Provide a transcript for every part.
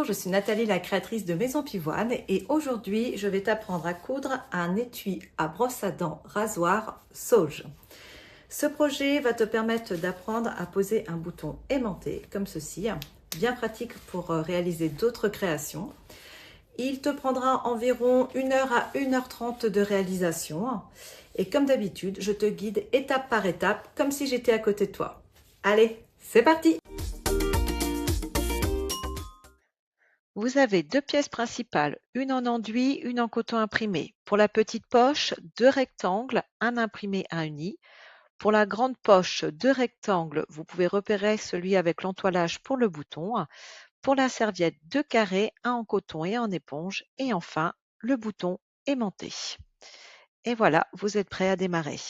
je suis Nathalie, la créatrice de Maison Pivoine et aujourd'hui, je vais t'apprendre à coudre un étui à brosse à dents rasoir Sauge. Ce projet va te permettre d'apprendre à poser un bouton aimanté comme ceci, bien pratique pour réaliser d'autres créations. Il te prendra environ 1 heure à 1h30 de réalisation et comme d'habitude, je te guide étape par étape comme si j'étais à côté de toi. Allez, c'est parti! Vous avez 2 pièces principales, une en enduit, une en coton imprimé. Pour la petite poche, 2 rectangles, un imprimé, un uni. Pour la grande poche, 2 rectangles, vous pouvez repérer celui avec l'entoilage pour le bouton. Pour la serviette, 2 carrés, un en coton et en éponge. Et enfin, le bouton aimanté. Et voilà, vous êtes prêts à démarrer.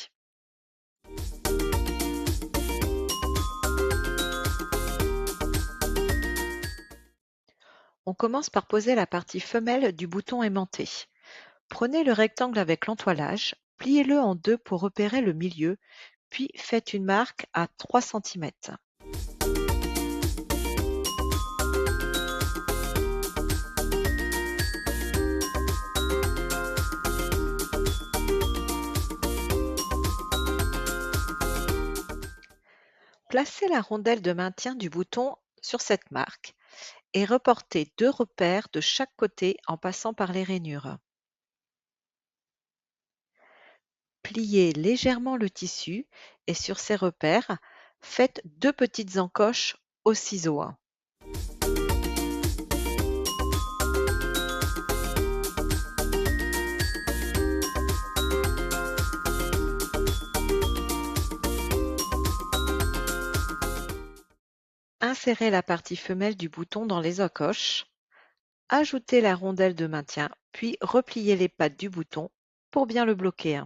On commence par poser la partie femelle du bouton aimanté. Prenez le rectangle avec l'entoilage, pliez-le en deux pour repérer le milieu, puis faites une marque à 3 cm. Placez la rondelle de maintien du bouton sur cette marque et reportez 2 repères de chaque côté en passant par les rainures. Pliez légèrement le tissu et sur ces repères, faites 2 petites encoches au ciseau. Insérez la partie femelle du bouton dans les encoches, ajoutez la rondelle de maintien, puis repliez les pattes du bouton pour bien le bloquer.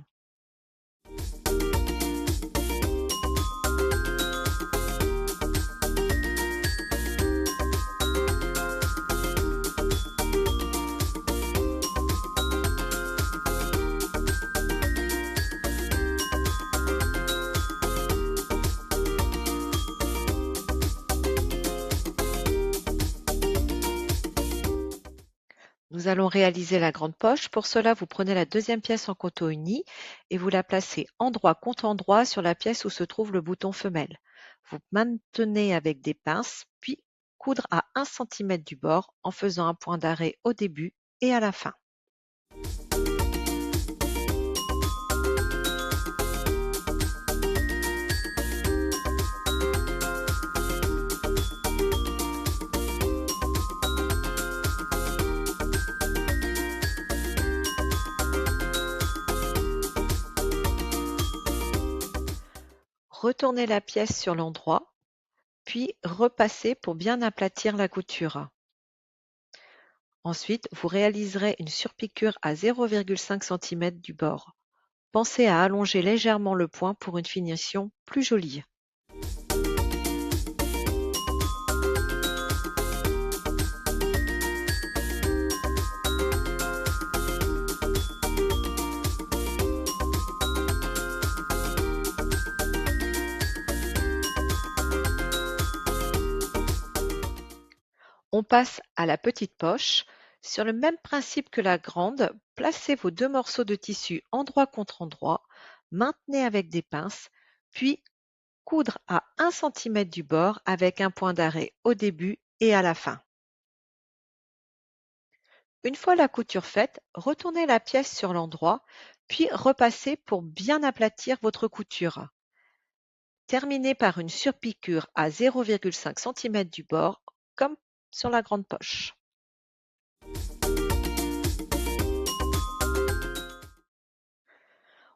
Nous allons réaliser la grande poche. Pour cela, vous prenez la deuxième pièce en coton uni et vous la placez endroit contre endroit sur la pièce où se trouve le bouton femelle. Vous maintenez avec des pinces, puis coudre à 1 cm du bord en faisant un point d'arrêt au début et à la fin. Retournez la pièce sur l'endroit, puis repassez pour bien aplatir la couture. Ensuite, vous réaliserez une surpiqûre à 0,5 cm du bord. Pensez à allonger légèrement le point pour une finition plus jolie. On passe à la petite poche. Sur le même principe que la grande, placez vos 2 morceaux de tissu endroit contre endroit, maintenez avec des pinces, puis coudre à 1 cm du bord avec un point d'arrêt au début et à la fin. Une fois la couture faite, retournez la pièce sur l'endroit, puis repassez pour bien aplatir votre couture. Terminez par une surpiqûre à 0,5 cm du bord, comme sur la grande poche.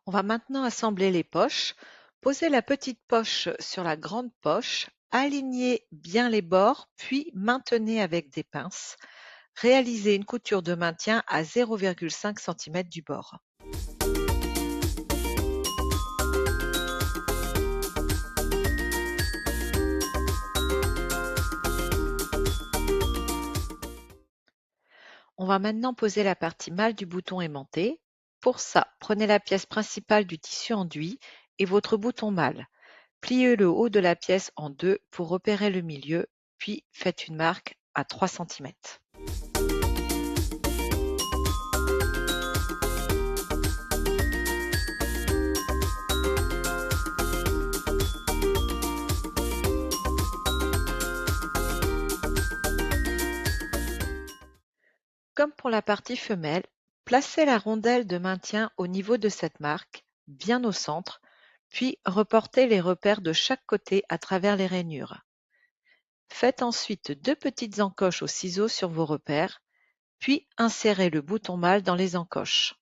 On va maintenant assembler les poches. Posez la petite poche sur la grande poche, alignez bien les bords, puis maintenez avec des pinces. Réalisez une couture de maintien à 0,5 cm du bord. On va maintenant poser la partie mâle du bouton aimanté. Pour ça, prenez la pièce principale du tissu enduit et votre bouton mâle. Pliez le haut de la pièce en deux pour repérer le milieu, puis faites une marque à 3 cm. Comme pour la partie femelle, placez la rondelle de maintien au niveau de cette marque, bien au centre, puis reportez les repères de chaque côté à travers les rainures. Faites ensuite deux petites encoches au ciseau sur vos repères, puis insérez le bouton mâle dans les encoches.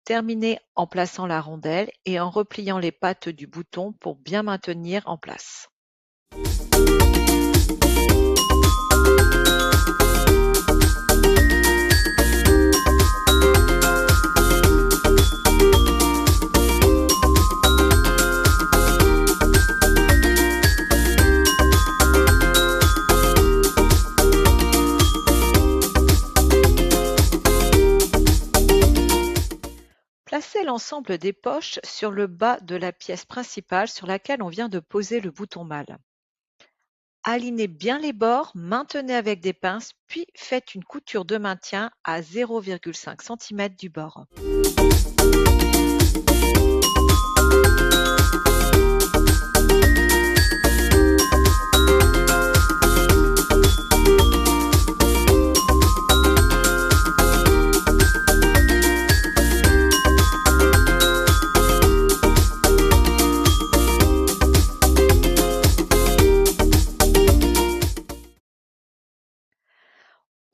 Terminez en plaçant la rondelle et en repliant les pattes du bouton pour bien maintenir en place. Placez l'ensemble des poches sur le bas de la pièce principale sur laquelle on vient de poser le bouton mâle. Alignez bien les bords, maintenez avec des pinces, puis faites une couture de maintien à 0,5 cm du bord.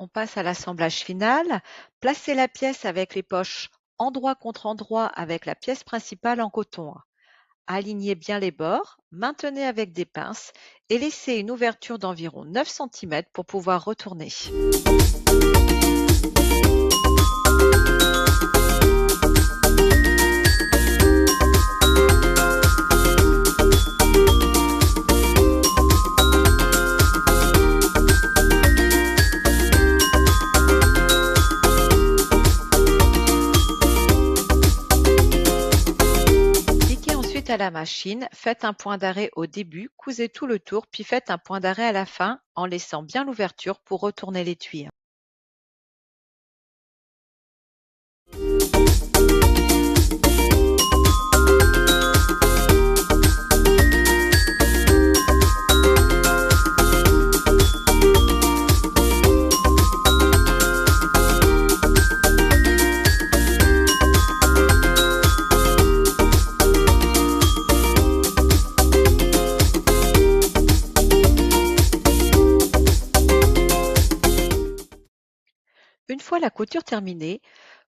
On passe à l'assemblage final. Placez la pièce avec les poches endroit contre endroit avec la pièce principale en coton. Alignez bien les bords, maintenez avec des pinces et laissez une ouverture d'environ 9 cm pour pouvoir retourner. À la machine, faites un point d'arrêt au début, cousez tout le tour, puis faites un point d'arrêt à la fin en laissant bien l'ouverture pour retourner l'étui. Une fois la couture terminée,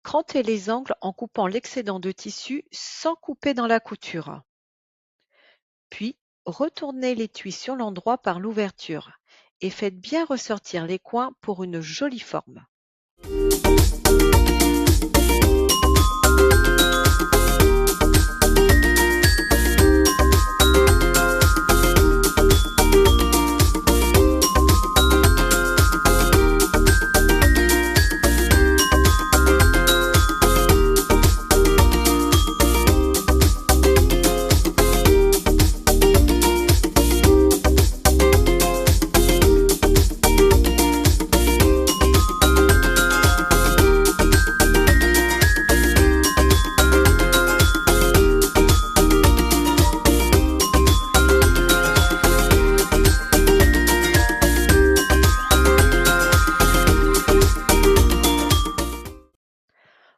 crantez les angles en coupant l'excédent de tissu sans couper dans la couture. Puis, retournez l'étui sur l'endroit par l'ouverture et faites bien ressortir les coins pour une jolie forme.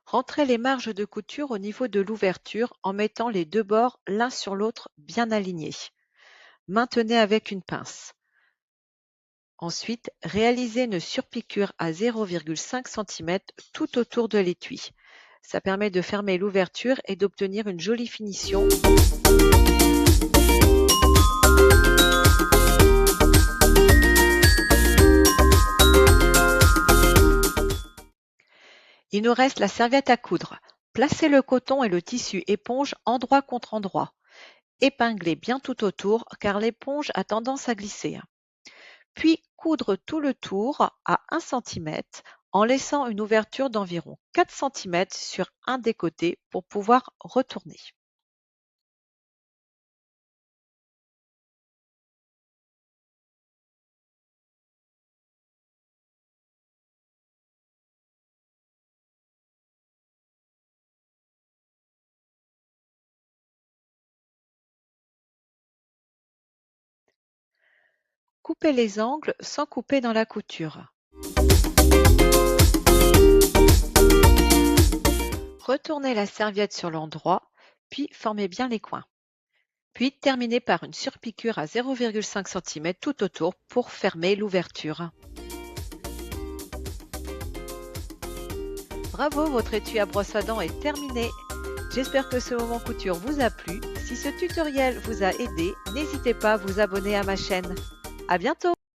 Rentrez les marges de couture au niveau de l'ouverture en mettant les deux bords l'un sur l'autre bien alignés. Maintenez avec une pince. Ensuite, réalisez une surpiqûre à 0,5 cm tout autour de l'étui. Ça permet de fermer l'ouverture et d'obtenir une jolie finition. Il nous reste la serviette à coudre. Placez le coton et le tissu éponge endroit contre endroit. Épinglez bien tout autour car l'éponge a tendance à glisser. Puis coudre tout le tour à 1 cm en laissant une ouverture d'environ 4 cm sur un des côtés pour pouvoir retourner. Coupez les angles sans couper dans la couture. retournez la serviette sur l'endroit, puis formez bien les coins. Puis terminez par une surpiqûre à 0,5 cm tout autour pour fermer l'ouverture. Bravo, votre étui à brosse à dents est terminé. J'espère que ce moment couture vous a plu. Si ce tutoriel vous a aidé, n'hésitez pas à vous abonner à ma chaîne. À bientôt!